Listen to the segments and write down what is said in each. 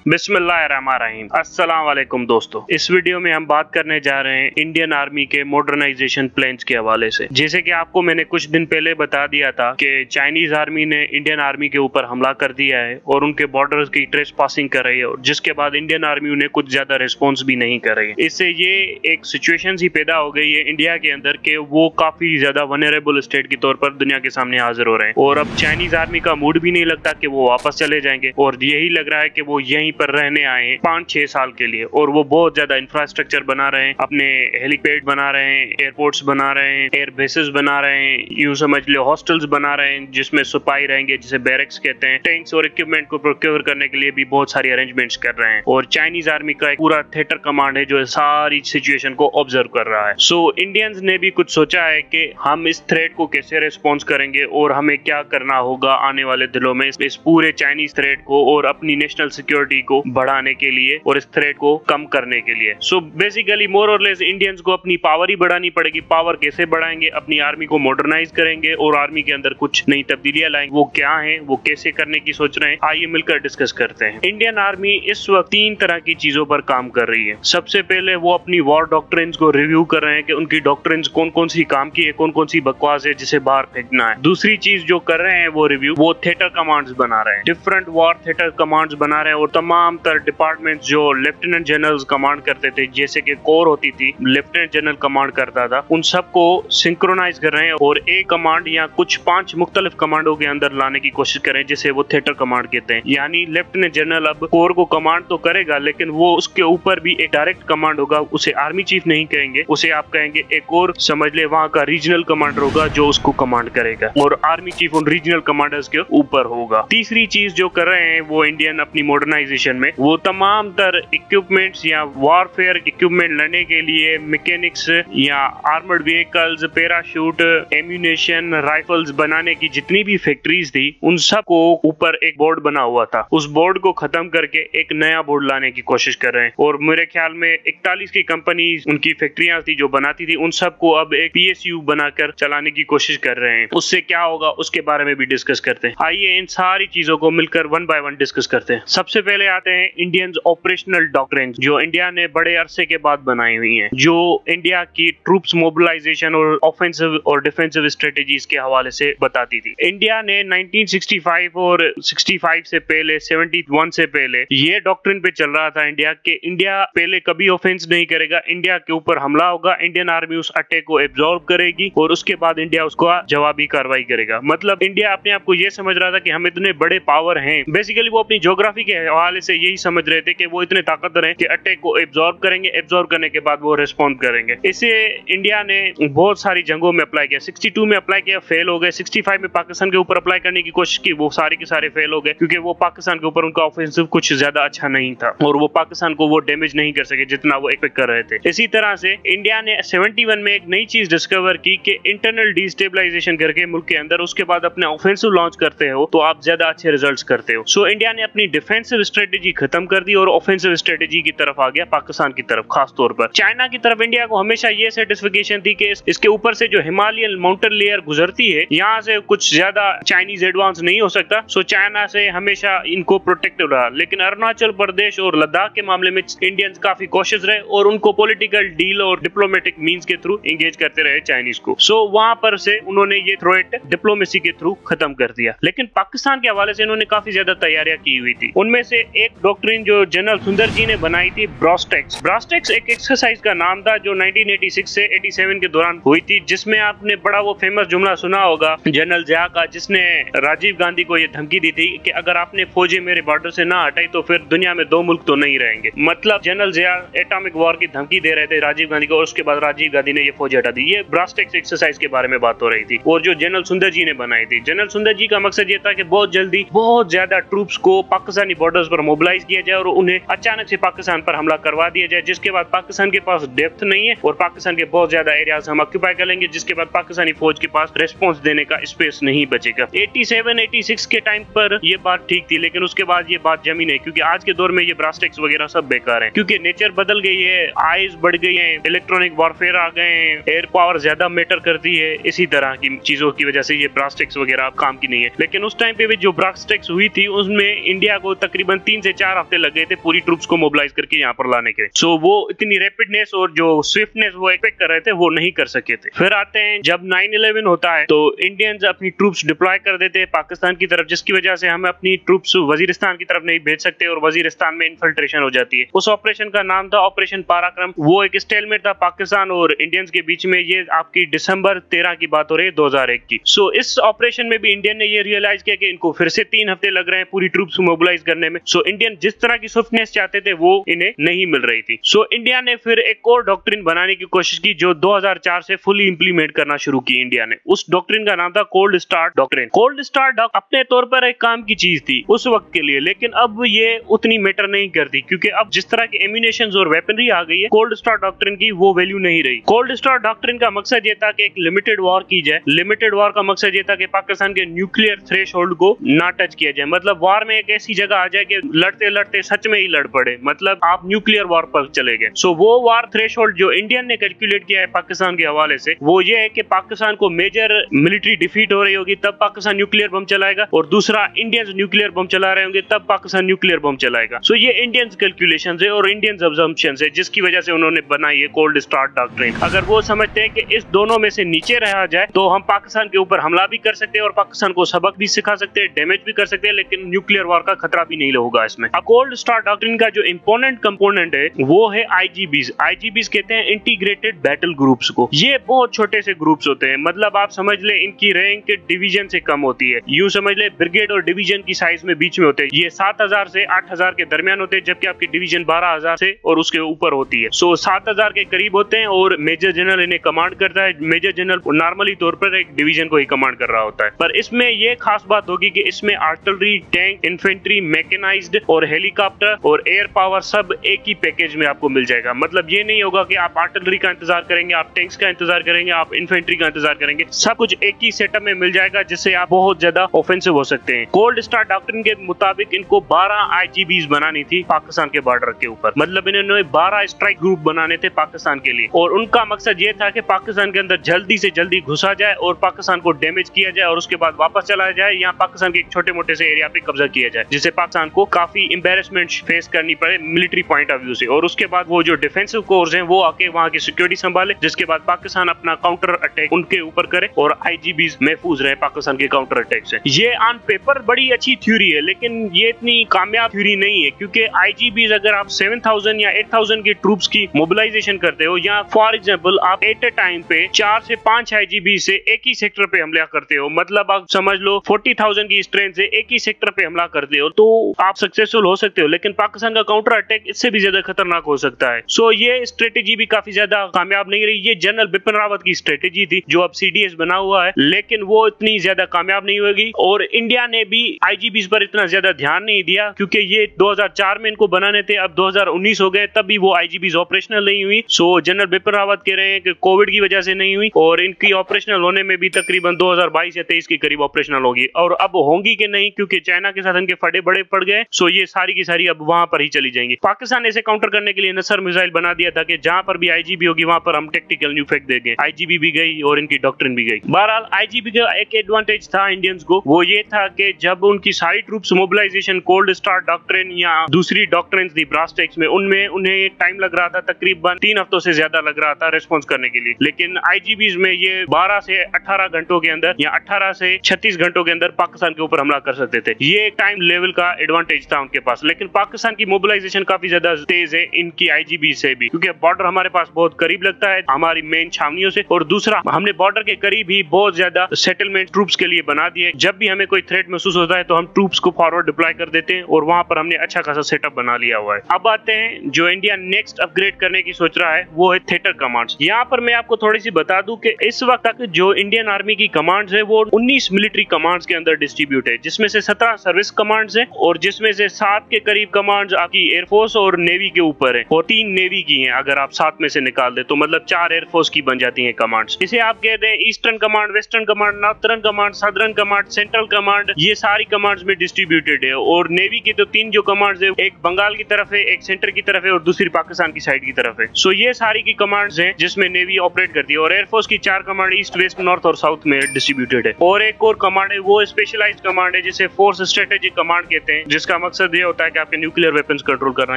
बिस्मिल्लाहिर्रहमानिर्रहीम। अस्सलाम वालेकुम दोस्तों, इस वीडियो में हम बात करने जा रहे हैं इंडियन आर्मी के मॉडर्नाइजेशन प्लान्स के हवाले से। जैसे कि आपको मैंने कुछ दिन पहले बता दिया था कि चाइनीज आर्मी ने इंडियन आर्मी के ऊपर हमला कर दिया है और उनके बॉर्डर्स की ट्रेस पासिंग कर रही है, और जिसके बाद इंडियन आर्मी उन्हें कुछ ज्यादा रिस्पॉन्स भी नहीं कर रही है। इससे ये एक सिचुएशन ही पैदा हो गई है इंडिया के अंदर के वो काफी ज्यादा वनरेबल स्टेट के तौर पर दुनिया के सामने हाजिर हो रहे हैं, और अब चाइनीज आर्मी का मूड भी नहीं लगता कि वो वापस चले जाएंगे, और यही लग रहा है कि वो यहीं पर रहने आए हैं 5-6 साल के लिए। और वो बहुत ज्यादा इंफ्रास्ट्रक्चर बना रहे हैं, अपने हेलीपैड बना रहे हैं, एयरपोर्ट्स बना रहे हैं, एयर बेसेस बना रहे हैं, यूं समझ लो हॉस्टल्स बना रहे हैं जिसमें सिपाही रहेंगे, जिसे बैरक्स कहते हैं। टैंक्स और इक्विपमेंट को प्रोक्योर करने के लिए भी बहुत सारी अरेंजमेंट्स कर रहे हैं, और चाइनीज आर्मी का एक पूरा थिएटर कमांड है जो सारी सिचुएशन को ऑब्जर्व कर रहा है। सो इंडियंस ने भी कुछ सोचा है कि हम इस थ्रेट को कैसे रिस्पॉन्स करेंगे और हमें क्या करना होगा आने वाले दिनों में इस पूरे चाइनीज थ्रेट को और अपनी नेशनल सिक्योरिटी को बढ़ाने के लिए और इस थ्रेट को कम करने के लिए। सो बेसिकली मोर और लेस इंडियंस को अपनी पावर ही बढ़ानी पड़ेगी। पावर कैसे बढ़ाएंगे? अपनी आर्मी को मॉडर्नाइज करेंगे और आर्मी के अंदर कुछ नई तब्दीलियां लाएंगे। वो क्या है, वो कैसे करने की सोच रहे हैं, आइए मिलकर डिस्कस करते हैं। इंडियन आर्मी इस वक्त 3 तरह की चीजों पर काम कर रही है। सबसे पहले वो अपनी वॉर डॉक्ट्रिन्स को रिव्यू कर रहे हैं कि उनकी डॉक्ट्रिन्स कौन कौन सी काम की है, कौन कौन सी बकवास है जिसे बाहर फेंकना है। दूसरी चीज जो कर रहे हैं वो रिव्यू, वो थिएटर कमांड्स बना रहे हैं, डिफरेंट वॉर थिएटर कमांड्स बना रहे हैं, और तमाम तरह डिपार्टमेंट जो लेफ्टिनेंट जनरल्स कमांड करते थे, जैसे कि कोर होती थी, लेफ्टिनेंट जनरल कमांड करता था, उन सबको सिंक्रोनाइज कर रहे हैं और एक कमांड या कुछ 5 मुख्तलिफ कमांडों के अंदर लाने की कोशिश कर रहे हैं, जिसे वो थिएटर कमांड कहते हैं। यानी लेफ्टिनेंट जनरल अब कोर को कमांड तो करेगा, लेकिन वो उसके ऊपर भी एक डायरेक्ट कमांड होगा। उसे आर्मी चीफ नहीं कहेंगे, उसे आप कहेंगे एक और समझ ले वहां का रीजनल कमांडर होगा जो उसको कमांड करेगा, और आर्मी चीफ उन रीजनल कमांडर्स के ऊपर होगा। तीसरी चीज जो कर रहे हैं वो इंडियन अपनी मॉडर्नाइजेशन में, वो तमाम तरह इक्विपमेंट्स या वॉरफेयर इक्विपमेंट लड़ने के लिए मैकेनिक्स या armoured vehicles, parachute, ammunition, rifles बनाने की जितनी भी फैक्ट्रीज थी, उन सब को ऊपर एक बोर्ड बना हुआ था। उस बोर्ड को खत्म करके एक नया बोर्ड लाने की कोशिश कर रहे हैं, और मेरे ख्याल में 41 की कंपनी उनकी फैक्ट्रियां थी जो बनाती थी, उन सबको अब एक PSU बनाकर चलाने की कोशिश कर रहे हैं। उससे क्या होगा उसके बारे में भी डिस्कस करते हैं। आइए इन सारी चीजों को मिलकर 1 बाय 1 डिस्कस करते हैं। सबसे पहले आते हैं इंडियन ऑपरेशनल डॉक्ट्रिन, जो इंडिया ने बड़े अरसे के बाद बनाई हुई है, जो इंडिया की ट्रूप्स मोबिलाइजेशन और ऑफेंसिव और डिफेंसिव स्ट्रेटेजीज के हवाले से बताती थी। इंडिया ने 1965 और 65 से पहले, 71 से पहले ये डॉक्ट्रिन पे चल रहा था इंडिया के, इंडिया पहले कभी ऑफेंस नहीं करेगा, इंडिया के ऊपर हमला होगा, इंडियन आर्मी उस अटैक को एब्जॉर्ब करेगी और उसके बाद इंडिया उसको जवाबी कार्रवाई करेगा। मतलब इंडिया अपने आप को ये समझ रहा था कि हम इतने बड़े पावर हैं। बेसिकली वो अपनी ज्योग्राफी के हवाले से यही समझ रहे थे कि वो इतने ताकतवर हैं कि अटैक को एब्जॉर्ब करेंगे, एब्जॉर्ब करने के बाद वो रिस्पॉन्ड करेंगे। इसे इंडिया ने बहुत सारी जंगों में अप्लाई किया। 62 में अप्लाई किया, फेल हो गए। 65 में पाकिस्तान के ऊपर अप्लाई करने की कोशिश की, वो सारे के सारे फेल हो गए, क्योंकि वो पाकिस्तान के ऊपर उनका ऑफेंसिव कुछ ज्यादा अच्छा नहीं था और वो पाकिस्तान को वो डैमेज नहीं कर सके जितना वो एक्सपेक्ट कर रहे थे। इसी तरह से इंडिया ने 71 में एक नई चीज डिस्कवर की कि इंटरनल डिस्टेबलाइजेशन करके मुल्क के अंदर उसके बाद अपने ऑफेंसिव लॉन्च करते हो तो आप ज्यादा अच्छे रिजल्ट्स करते हो। सो इंडिया ने अपनी डिफेंसिव स्ट्रेटेजी खत्म कर दी और ऑफेंसिव स्ट्रेटेजी की तरफ आ गया, पाकिस्तान की तरफ खास तौर पर। चाइना की तरफ इंडिया को हमेशा ये सेटिस्फिकेशन थी कि इसके ऊपर से जो हिमालयन माउंटेन लेयर गुजरती है, यहाँ से कुछ ज्यादा चाइनीज एडवांस नहीं हो सकता। सो चाइना से हमेशा इनको प्रोटेक्टिव रहा, लेकिन अरुणाचल प्रदेश और लद्दाख के मामले में इंडियंस काफी कॉशियस रहे और उनको पॉलिटिकल डील और डिप्लोमेटिक मींस के थ्रू एंगेज करते रहे चाइनीज को। सो वहां पर से उन्होंने ये थ्रेट डिप्लोमेसी के थ्रू खत्म कर दिया। लेकिन पाकिस्तान के हवाले से इन्होंने काफी ज्यादा तैयारियां की हुई थी। उनमें से एक डॉक्ट्रिन जो जनरल सुंदर जी ने बनाई थी, ब्रॉस्टेक्स। ब्रॉस्टेक्स एक एक्सरसाइज का नाम था जो 1986 से 87 के दौरान हुई थी, जिसमें आपने बड़ा वो फेमस जुमला सुना होगा जनरल जिया का, जिसने राजीव गांधी को ये धमकी दी थी कि अगर आपने फौजें मेरे बॉर्डर से ना हटाई तो फिर दुनिया में 2 मुल्क तो नहीं रहेंगे। मतलब जनरल जिया एटॉमिक वॉर की धमकी दे रहे थे राजीव गांधी को, और उसके बाद राजीव गांधी ने ये फौज हटा दी। ये ब्रॉस्टेक्स एक्सरसाइज के बारे में बात हो रही थी, और जो जनरल सुंदर जी ने बनाई थी। जनरल सुंदर जी का मकसद ये था कि बहुत जल्दी बहुत ज्यादा ट्रूप्स को पाकिस्तानी बॉर्डर्स पर मोबिलाइज किया जाए और उन्हें अचानक से पाकिस्तान पर हमला करवा दिया जाए, जिसके बाद पाकिस्तान के पास डेप्थ नहीं है और पाकिस्तान के बहुत ज्यादा एरियाज हम ऑक्यूपाई कर लेंगे, जिसके बाद पाकिस्तानी फौज के पास रिस्पॉन्स देने का स्पेस नहीं बचेगा। 87-86 के टाइम पर ये बात ठीक थी, लेकिन उसके बाद ये बात जमी नहीं, क्योंकि आज के दौर में ये ब्रॉस्टेक्स वगैरह सब बेकार है, क्योंकि नेचर बदल गई है, आइज बढ़ गई है, इलेक्ट्रॉनिक वॉरफेयर आ गए हैं, एयर पावर ज्यादा मैटर करती है, इसी तरह की चीजों की वजह से ये ब्रॉस्टेक्स वगैरह काम की नहीं है। लेकिन उस टाइम पे भी जो ब्रॉस्टेक्स हुई थी उसमें इंडिया को तकरीबन 3 से 4 हफ्ते लग गए थे पूरी ट्रूप्स को मोबिलाइज करके यहाँ पर लाने के। सो वो इतनी रैपिडनेस और जो स्विफ्टनेस वो एक्सपेक्ट कर रहे थे वो नहीं कर सके थे। फिर आते हैं जब 9/11 होता है तो इंडियंस अपनी ट्रूप्स डिप्लॉय कर देते हैं पाकिस्तान की तरफ, जिसकी वजह से हम अपनी ट्रूप्स वजीरिस्तान की तरफ नहीं भेज सकते और वजीरिस्तान में इन्फिल्ट्रेशन हो जाती है। उस ऑपरेशन का नाम था ऑपरेशन पराक्रम। वो एक स्टेलमेट था पाकिस्तान और इंडियंस के बीच में। ये आपकी दिसंबर 13 की बात हो रही है 2001 की। सो इस ऑपरेशन में भी इंडियन ने ये रियलाइज किया कि इनको फिर से 3 हफ्ते लग रहे हैं पूरी ट्रूप्स मोबिलाइज करने में। सो इंडियन जिस तरह की स्विफ्टनेस चाहते थे वो इन्हें नहीं मिल रही थी। सो इंडिया ने फिर एक और डॉक्ट्रिन बनाने की कोशिश की जो 2004 से फुली इंप्लीमेंट करना शुरू की इंडिया ने। उस डॉक्ट्रिन का नाम था cold start doctrine. Cold start अपने तौर पर एक काम की चीज थी उस वक्त के लिए, लेकिन अब ये उतनी मैटर नहीं करती क्योंकि अब जिस तरह के एम्यूनेशंस और वेपनरी आ गई है, कोल्ड स्टार्ट डॉक्ट्रिन की वो वैल्यू नहीं रही। कोल्ड स्टार्ट डॉक्ट्रिन का मकसद ये था कि एक लिमिटेड वॉर की जाए। लिमिटेड वॉर का मकसद ये था कि पाकिस्तान के न्यूक्लियर थ्रेशोल्ड को ना टच किया जाए। मतलब वॉर में एक ऐसी जगह आ जाए कि लड़ते लड़ते सच में ही लड़ पड़े, मतलब आप न्यूक्लियर वॉर पर चले गए। सो वो वॉर थ्रेशोल्ड जो इंडियन ने कैलकुलेट किया है पाकिस्तान के हवाले से वो ये है कि पाकिस्तान को मेजर मिलिट्री डिफीट हो रही होगी तब पाकिस्तान न्यूक्लियर बम चलाएगा, और दूसरा इंडियंस न्यूक्लियर बम चला रहे होंगे तब पाकिस्तान न्यूक्लियर बम चलाएगा। सो ये इंडियंस कैलकुलेशंस है और इंडियंस अजम्पशंस है जिसकी वजह से उन्होंने बनाई है कोल्ड स्टार्ट डॉक्ट्रिन। अगर वो समझते हैं कि इस दोनों में से नीचे रहा जाए तो हम पाकिस्तान के ऊपर हमला भी कर सकते हैं और पाकिस्तान को सबक भी सिखा सकते हैं, डैमेज भी कर सकते हैं, लेकिन न्यूक्लियर वॉर का खतरा भी नहीं होगा इसमें। कोल्ड स्टार्ट डॉक्ट्रिन का जो इंपोर्टेंट कंपोनेंट है वो है आईजीबीज। आईजीबीज कहते हैं इंटीग्रेटेड बैटल ग्रुप्स को। ये बहुत छोटे से ग्रुप्स होते हैं, मतलब आप समझ ले इनकी रैंक डिवीजन से कम होती है। यूं समझ ले ब्रिगेड और डिवीजन की साइज में बीच में होते हैं। ये 7000 से 8000 के दरमियान होते हैं, जबकि आपकी डिवीजन 12000 से और उसके ऊपर होती है। सो 7000 के करीब होते हैं और मेजर जनरल इन्हें कमांड करता है। मेजर जनरल नॉर्मली तौर पर एक डिवीजन को ही कमांड कर रहा होता है, पर इसमें यह खास बात होगी कि इसमें आर्टिलरी, टैंक, इन्फेंट्री, मैकेनाइज्ड और हेलीकॉप्टर और एयर पावर सब एक ही पैकेज में आपको मिल जाएगा। मतलब ये नहीं होगा कि आप आर्टिलरी का इंतजार करेंगे, आप टैंक्स का इंतजार करेंगे, आप इन्फेंट्री का इंतजार करेंगे, सब कुछ एक ही सेटअप में मिल जाएगा जिससे आप बहुत ज्यादा ऑफेंसिव हो सकते हैं। कोल्ड स्टार्ट डॉक्ट्रिन के मुताबिक इनको 12 आईजीबीज बनानी थी पाकिस्तान के बॉर्डर के ऊपर। मतलब इन्होंने 12 स्ट्राइक ग्रुप बनाने थे पाकिस्तान के लिए, और उनका मकसद ये था कि पाकिस्तान के अंदर जल्दी से जल्दी घुसा जाए और पाकिस्तान को डैमेज किया जाए और उसके बाद वापस चला जाए, यहाँ पाकिस्तान के एक छोटे मोटे से एरिया पे कब्जा किया जाए, जिससे पाकिस्तान को काफी एम्बेरसमेंट फेस करनी पड़े मिलिट्री पॉइंट ऑफ व्यू से। और उसके बाद वो जो डिफेंसिव कोर्स हैं वो आके वहाँ की सिक्योरिटी संभाले, जिसके बाद पाकिस्तान अपना काउंटर अटैक उनके ऊपर करे और आईजीबीज महफूज रहे पाकिस्तान के काउंटर अटैक से। ये ऑन पेपर बड़ी अच्छी थ्योरी है, लेकिन ये इतनी कामयाब थ्योरी नहीं है, क्योंकि आईजीबीज अगर आप 7000 या 8000 की ट्रूप्स की मोबिलाइजेशन करते हो, या फॉर एग्जाम्पल आप एट ए टाइम पे 4 से 5 आईजीबी से एक ही सेक्टर पे हमला करते हो, मतलब आप समझ लो 40,000 की स्ट्रेंथ से एक ही सेक्टर पे हमला करते हो, तो आप सक्सेसफुल हो सकते हो, लेकिन पाकिस्तान का काउंटर अटैक इससे भी ज्यादा खतरनाक हो सकता है। सो ये स्ट्रेटेजी भी काफी ज्यादा कामयाब नहीं रही। ये जनरल बिपिन रावत की स्ट्रेटेजी थी जो अब सीडीएस बना हुआ है, लेकिन वो इतनी ज्यादा कामयाब नहीं होगी। और इंडिया ने भी आईजीबीज पर इतना ज्यादा ध्यान नहीं दिया, क्योंकि ये 2004 में इनको बनाने थे, अब 2019 हो गए तब भी वो आईजीबीज ऑपरेशनल नहीं हुई। सो जनरल बिपिन रावत कह रहे हैं कि कोविड की वजह से नहीं हुई, और इनकी ऑपरेशनल होने में भी तकरीबन 2022 या 23 के करीब ऑपरेशनल होगी, और अब होंगी कि नहीं क्योंकि चाइना के साथ इनके फड़े बड़े पड़ गए। सो ये सारी की सारी अब वहां पर ही चली जाएंगी। पाकिस्तान ने इसे काउंटर करने के लिए नसर मिसाइल बना दिया था कि जहां पर भी आईजीबी होगी वहां पर हम टेक्टिकल न्यू फेंक देंगे। आईजीबी भी गई और इनकी डॉक्ट्रिन भी गई। बहरहाल आईजीबी का एक एडवांटेज था इंडियंस को, वो ये था कि जब उनकी सारी troops mobilisation cold start doctrine या दूसरी डॉक्ट्रिन थी ब्रास टैक्स में, उनमें उन्हें टाइम लग रहा था, तकरीबन 3 हफ्तों से ज्यादा लग रहा था रेस्पॉन्स करने के लिए। लेकिन आईजीबीज में ये 12 से 18 घंटों के अंदर या 18 से 36 घंटों के अंदर पाकिस्तान के ऊपर हमला कर सकते थे। ये एक टाइम लेवल का एडवांटेज था उनके पास। लेकिन पाकिस्तान की मोबिलाइजेशन काफी ज्यादा तेज है इनकी आईजीबी से भी, क्योंकि बॉर्डर हमारे पास बहुत करीब लगता है हमारी मेन छावनियों से, और दूसरा हमने बॉर्डर के करीब ही बहुत ज्यादा सेटलमेंट ट्रूप्स के लिए बना दिए। जब भी हमें कोई थ्रेट महसूस होता है तो हम ट्रूप्स को फॉरवर्ड डिप्लॉय कर देते हैं, और वहां पर हमने अच्छा खासा सेटअप बना लिया हुआ है। अब आते हैं जो इंडिया नेक्स्ट अपग्रेड करने की सोच रहा है, वो है थिएटर कमांड्स। यहाँ पर मैं आपको थोड़ी सी बता दूं कि इस वक्त तक जो इंडियन आर्मी की कमांड्स है वो 19 मिलिट्री कमांड्स के अंदर डिस्ट्रीब्यूट है, जिसमें से 17 सर्विस कमांड्स है, और जिसमें से 7 के करीब कमांड्स आपकी एयरफोर्स और नेवी के ऊपर है, और 3 नेवी की हैं। अगर आप 7 में से निकाल दे तो मतलब 4 एयरफोर्स की बन जाती हैं कमांड्स। इसे आप कहते हैं eastern command, western command, northern command, southern command, central command, ये सारी कमांड्स में डिस्ट्रीब्यूटेड है। और नेवी की तो 3 जो कमांड्स है, एक बंगाल की तरफ है, एक सेंटर की तरफ है और दूसरी पाकिस्तान की साइड की तरफ है। सो ये सारी की कमांड्स हैं जिसमें नेवी ऑपरेट करती है। और एयरफोर्स की 4 कमांड ईस्ट, वेस्ट, नॉर्थ और साउथ में डिस्ट्रीब्यूटेड है। और एक और कमांड है वो स्पेशलाइज्ड कमांड है जिसे फोर्स स्ट्रेटेजिक कमांड कहते हैं, जिसका मकसद ये होता है कि आपके न्यूक्लियर वेपन्स कंट्रोल करना।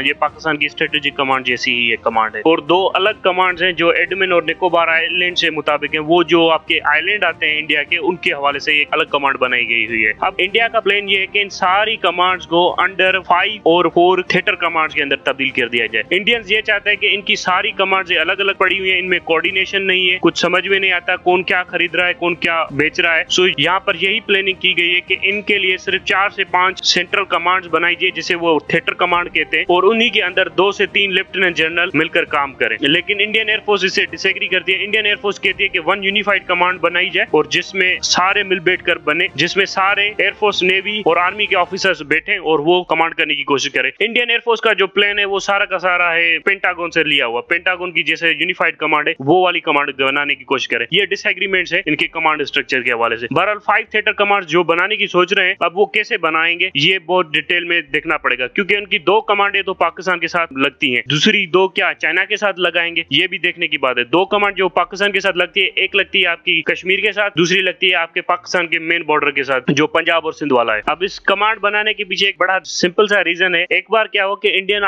ये पाकिस्तान की स्ट्रेटेजिक कमांड जैसी ही एक कमांड है। और दो अलग कमांड्स हैं जो एडमिन और निकोबार आइलैंड से मुताबिक है। वो जो आपके आइलैंड आते हैं इंडिया के, उनके हवाले से एक अलग कमांड बनाई गई हुई है। अब इंडिया का प्लान ये है कि इन सारी कमांड्स को अंडर 5 और 4 थिएटर कमांड्स के अंदर तब्दील कर दिया जाए। इंडियंस ये चाहते हैं कि इनकी सारी कमांड्स अलग अलग पड़ी हुई है, इनमें कोऑर्डिनेशन नहीं है, कुछ समझ में नहीं आता कौन क्या खरीद रहा है, कौन क्या बेच रहा है। सो यहाँ पर यही प्लानिंग की गई है कि इनके लिए सिर्फ 4 से 5 सेंट्रल कमांड्स बनाई जाए, जिसे वो थिएटर कमांड कहते हैं, और उन्हीं के अंदर 2 से 3 लेफ्टिनेंट जनरल मिलकर काम करें। लेकिन इंडियन एयरफोर्स इससे डिसएग्री करती है। इंडियन एयरफोर्स कहती है कि 1 यूनिफाइड कमांड बनाई जाए और जिसमें सारे मिल बैठ कर बने, जिसमें सारे एयरफोर्स, नेवी और आर्मी के ऑफिसर्स बैठे और वो कमांड करने की कोशिश करें। इंडियन एयरफोर्स का जो प्लान है वो सारा का सारा है पेंटागन से लिया हुआ। पेंटागन की जैसे यूनिफाइड कमांड है वो वाली कमांड बनाने की कोशिश करें। ये डिसएग्रीमेंट्स है इनके कमांड स्ट्रक्चर के हवाले से। बहरहाल 5 थिएटर कमांड जो बनाने की सोच रहे हैं, अब वो कैसे बनाएंगे ये बहुत डिटेल में देखना पड़ेगा, क्योंकि उनकी 2 कमांडें तो पाकिस्तान के साथ लगती हैं, दूसरी 2 क्या चाइना के साथ लगाएंगे ये भी देखने की बात है। 2 कमांड जो पाकिस्तान के साथ लगती है, एक लगती है आपकी कश्मीर के साथ, दूसरी लगती है आपके पाकिस्तान के मेन बॉर्डर के साथ जो पंजाब और सिंध वाला है। अब इस कमांड बनाने के पीछे एक बड़ा सिंपल सा रीजन है। एक बार क्या हो कि इंडियन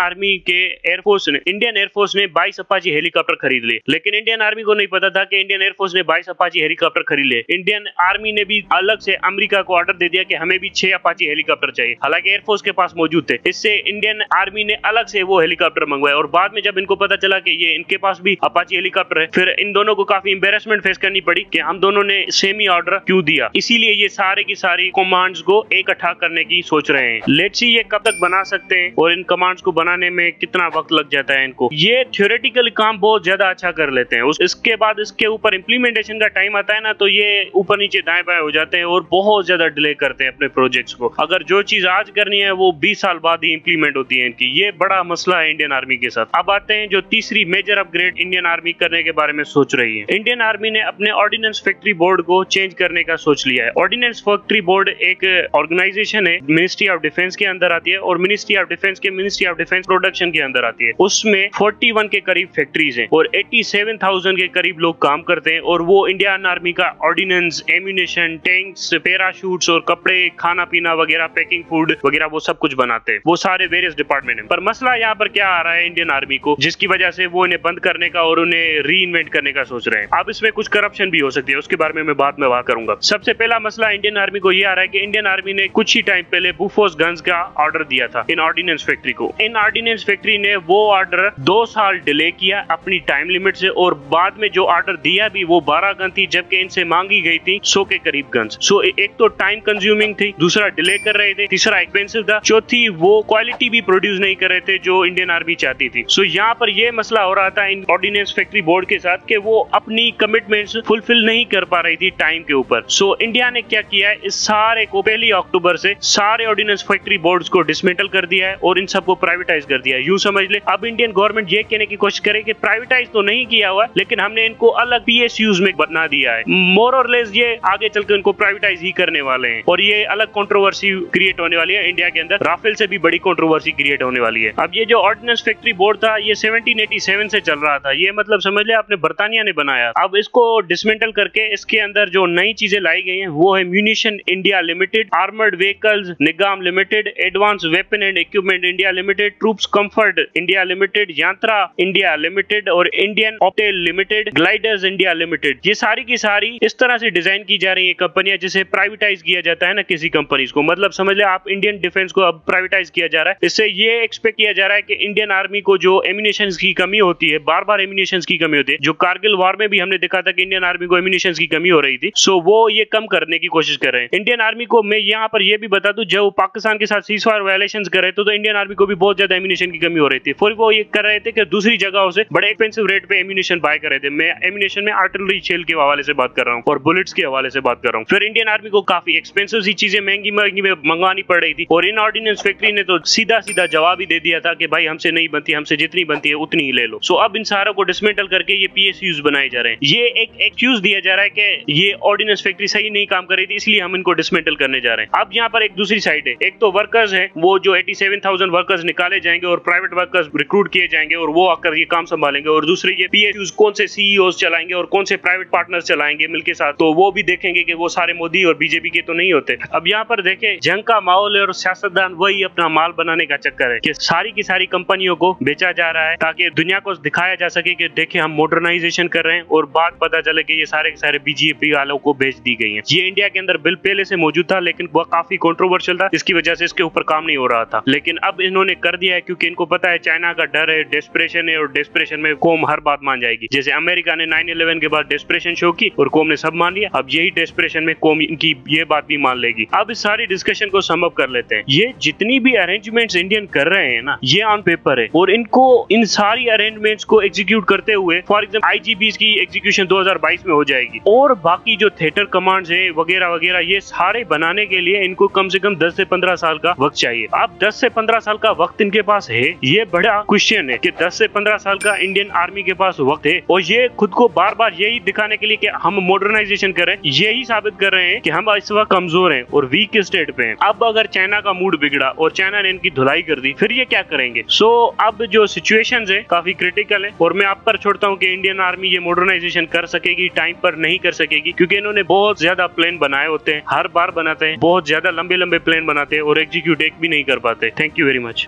एयरफोर्स ने 22 अपाची हेलीकॉप्टर खरीद लिए, लेकिन इंडियन आर्मी को नहीं पता था कि इंडियन एयरफोर्स ने 22 अपाची हेलीकॉप्टर खरीद लिए। इंडियन आर्मी ने भी अलग से अमेरिका को ऑर्डर दे दिया कि हमें भी 6 अपाची हेलीकॉप्टर चाहिए, हालांकि एयरफोर्स के पास मौजूद थे। इससे इंडियन आर्मी ने अलग से वो हेलीकॉप्टर मंगवाए और बाद में जब इनको पता चला कि ये इनके पास भी अपाची हेलीकॉप्टर है, फिर इन दोनों को काफी एम्बैरेसमेंट फेस करनी पड़ी कि हम दोनों ने सेम ही ऑर्डर क्यों दिया। इसीलिए ये सारे की सारी कमांड्स को इकट्ठा करने की सोच रहे हैं। लेट्स सी ये कब तक बना सकते हैं और इन कमांड्स को बनाने में कितना वक्त लग जाता है इनको। ये थ्योरेटिकल काम बहुत ज्यादा अच्छा कर लेते हैं, इसके बाद इसके ऊपर इम्प्लीमेंटेशन का टाइम आता है ना, तो ये ऊपर नीचे दाएं बाएं हो जाते हैं और बहुत ज्यादा डिले करते हैं अपने प्रोजेक्ट्स को। अगर जो चीज आज करनी है वो 20 साल बाद ही इंप्लीमेंट होती है इनकी। ये बड़ा मसला है इंडियन आर्मी के साथ। अब आते हैं जो तीसरी मेजर अपग्रेड इंडियन आर्मी करने के बारे में सोच रही है। इंडियन आर्मी ने अपने ऑर्डिनेंस फैक्ट्री बोर्ड को चेंज करने का सोच लिया है। ऑर्डिनेंस फैक्ट्री बोर्ड एक ऑर्गेनाइजेशन है, मिनिस्ट्री ऑफ डिफेंस के अंदर आती है और मिनिस्ट्री ऑफ डिफेंस के मिनिस्ट्री ऑफ डिफेंस प्रोडक्शन के अंदर आती है। उसमें 41 के करीब फैक्ट्रीज हैं और 87,000 के करीब लोग काम करते हैं और वो इंडियन आर्मी का ऑर्डिनेंस, एम्यूनेशन, टैंक्स, पैराशूट्स और कपड़े, खाना पीना वगैरह, पैकिंग फूड वगैरह वो सब कुछ बनाते हैं। वो सारे वेरियस डिपार्टमेंट हैं। पर मसला यहाँ पर क्या आ रहा है इंडियन आर्मी को, जिसकी वजह से वो इन्हें बंद करने का और उन्हें री इन्वेंट करने का सोच रहे हैं। अब इसमें कुछ करप्शन भी हो सकती है, उसके बारे में मैं बाद में बात करूंगा। सबसे पहला मसला इंडियन आर्मी को ये आ रहा है कि इंडियन आर्मी ने कुछ ही टाइम पहले बुफोस गन्स का ऑर्डर दिया था इन ऑर्डिनेंस फैक्ट्री को। इन ऑर्डिनेंस फैक्ट्री ने वो ऑर्डर 2 साल डिले किया अपनी टाइम लिमिट से और बाद में जो ऑर्डर दिया भी वो 12 गन थी, जबकि इनसे मांगी गई थी 100 के करीब गन्स। सो एक तो टाइम कंज्यूमिंग थी, दूसरा डिले कर रहे थे, तीसरा एक्सपेंसिव था, चौथी वो क्वालिटी भी प्रोड्यूस नहीं कर रहे थे जो इंडियन आर्मी चाहती थी। सो यहाँ पर ये मसला हो रहा था इन ऑर्डिनेंस फैक्ट्री बोर्ड के साथ कि वो अपनी कमिटमेंट्स फुलफिल नहीं कर पा रही थी टाइम के ऊपर। सो इंडिया ने क्या किया है, इस सारे को 1 अक्टूबर से सारे ऑर्डिनेंस फैक्ट्री बोर्ड्स को डिसमेंटल कर दिया है और इन सबको प्राइवेटाइज कर दिया है। यूं समझ ले अब इंडियन गवर्नमेंट ये कहने की कोशिश करे कि प्राइवेटाइज तो नहीं किया हुआ, लेकिन हमने इनको अलग PSUs में बना दिया है। मोर और लेस ये आगे चलकर इनको प्राइवेटाइज ही करने वाले हैं और ये अलग कंट्रोवर्सी क्रिएट होने वाली है इंडिया के अंदर। राफेल से भी बड़ी कंट्रोवर्सी क्रिएट होने वाली है। अब ये जो ऑर्डिनेंस फैक्ट्री बोर्ड था ये 1787 से चल रहा था। ये मतलब समझ ले आपने बर्तानिया ने बनाया। अब इसको डिसमेंटल करके इसके अंदर जो नई चीजें लाई गई हैं वो है Munition India Limited, Armoured Vehicles Nigam Limited, Advance Weapon and Equipment India Limited, Troops Comfort India Limited, Yantra India Limited और Indian Optel Limited, Gliders India Limited. ये सारी की सारी इस तरह से डिजाइन की जा रही है कंपनियां जिसे प्राइवेटाइज किया जाता है ना किसी कंपनीज को। मतलब समझ ले आप इंडियन डिफेंस को अब प्राइवेटाइज किया जा रहा है। इससे ये एक्सपेक्ट किया जा रहा है कि इंडियन आर्मी को जो एम्यूनेशन की कमी होती है, बार बार एम्यूनेशन की कमी होती है, जो कारगिल वॉर में भी हमने देखा था कि इंडियन आर्मी को एम्यूनेशन की कमी हो रही थी, सो वो ये कम करने की कोशिश कर रहे हैं। इंडियन आर्मी को मैं यहाँ पर यह भी बता दूं, जब पाकिस्तान के साथ सीजफायर वायलेशंस कर रहे थे तो इंडियन आर्मी को भी बहुत ज्यादा एम्यूनेशन की कमी हो रही थी। फिर वो ये कर रहे थे कि दूसरी जगहों से बड़े एक्सपेंसिव रेट पे एम्यूनेशन बाय कर रहे थे। मैं एम्यूनेशन में आर्टिलरी शेल के हवाले से बात कर रहा हूँ और बुलेट्स के हवाले से बात कर रहा हूँ। फिर इंडियन आर्मी को काफी एक्सपेंसिव सी चीजें महंगी महंगी में मंगवानी पड़ रही थी और इन ऑर्डिनेंस फैक्ट्री ने तो सीधा सीधा जवाब ही दे दिया था कि भाई हमसे नहीं बनती, हमसे जितनी बनती है उतनी ही ले लो। सो अब इन सारों को डिसमेंटल करके ये PSUs बनाए जा रहे हैं। ये एक एक्सक्यूज दिया जा रहा है कि ये ऑर्डिनेंस फैक्ट्री सही नहीं काम कर रही थी इसलिए हम इनको डिसमेंटल करने जा रहे हैं। अब यहाँ पर एक दूसरी साइड है, एक तो वर्कर्स है, वो जो 87,000 वर्कर्स निकाले जाएंगे और प्राइवेट वर्कर्स रिक्रूट किए जाएंगे और वो आकर ये काम संभालेंगे। और दूसरे ये PSUs कौन से CEOs चलाएंगे और कौन से प्राइवेट पार्टनर्स चलाएंगे मिलके साथ, तो वो भी देखेंगे कि वो सारे मोदी और बीजेपी के तो नहीं होते। अब यहाँ पर देखें जंग का माहौल है और सियासत अंतर्धान वही अपना माल बनाने का चक्कर है कि सारी की सारी कंपनियों को बेचा जा रहा है ताकि दुनिया को दिखाया जा सके कि देखिए हम मॉडर्नाइजेशन कर रहे हैं, और बात पता चले कि ये सारे के सारे बीजेपी वालों को बेच दी गई है। ये इंडिया के अंदर बिल पहले से मौजूद था, लेकिन वह काफी कंट्रोवर्शियल था, इसकी वजह से इसके ऊपर काम नहीं हो रहा था। लेकिन अब इन्होंने कर दिया है क्योंकि इनको पता है चाइना का डर है, डेस्परेशन है, और डेस्परेशन में कौम हर बात मान जाएगी। जैसे अमेरिका ने 9/11 के बाद डेस्परेशन शो की और कौम ने सब मान लिया, अब यही डेस्परेशन में कौम इनकी ये बात भी मान लेगी। अब इस सारी डिस्कशन को सम अप कर लेते हैं। ये जितनी भी अरेंजमेंट्स इंडियन कर रहे हैं ना, ये ऑन पेपर है, और इनको इन सारी अरेंजमेंट्स को एग्जीक्यूट करते हुए फॉर एग्जाम्पल आईजीबीस की एग्जीक्यूशन 2022 में हो जाएगी, और बाकी जो थिएटर कमांड्स है वगैरह वगैरह ये सारे बनाने के लिए इनको कम से कम 10 से 15 साल का वक्त चाहिए। अब 10 से 15 साल का वक्त इनके पास है, ये बड़ा क्वेश्चन है कि 10 से 15 साल का इंडियन आर्मी के पास वक्त है, और ये खुद को बार बार यही दिखाने के लिए कि हम मॉडर्नाइजेशन कर रहे हैं, यही साबित कर रहे हैं कि हम इस वक्त कमजोर हैं और वीक स्टेट पे हैं। अब अगर चाइना का मूड बिगड़ा और चाइना ने इनकी धुलाई कर दी, फिर ये क्या करेंगे? अब जो सिचुएशंस है काफी क्रिटिकल है, और मैं आप पर छोड़ता हूँ कि इंडियन आर्मी ये मॉडर्नाइजेशन कर सकेगी, टाइम पर नहीं कर सकेगी, क्योंकि इन्होंने बहुत ज्यादा प्लान बनाए होते हैं, हर बार बनाते हैं, बहुत ज्यादा लंबे लंबे प्लान बनाते हैं और एग्जीक्यूट एक भी नहीं कर पाते। Thank you very much.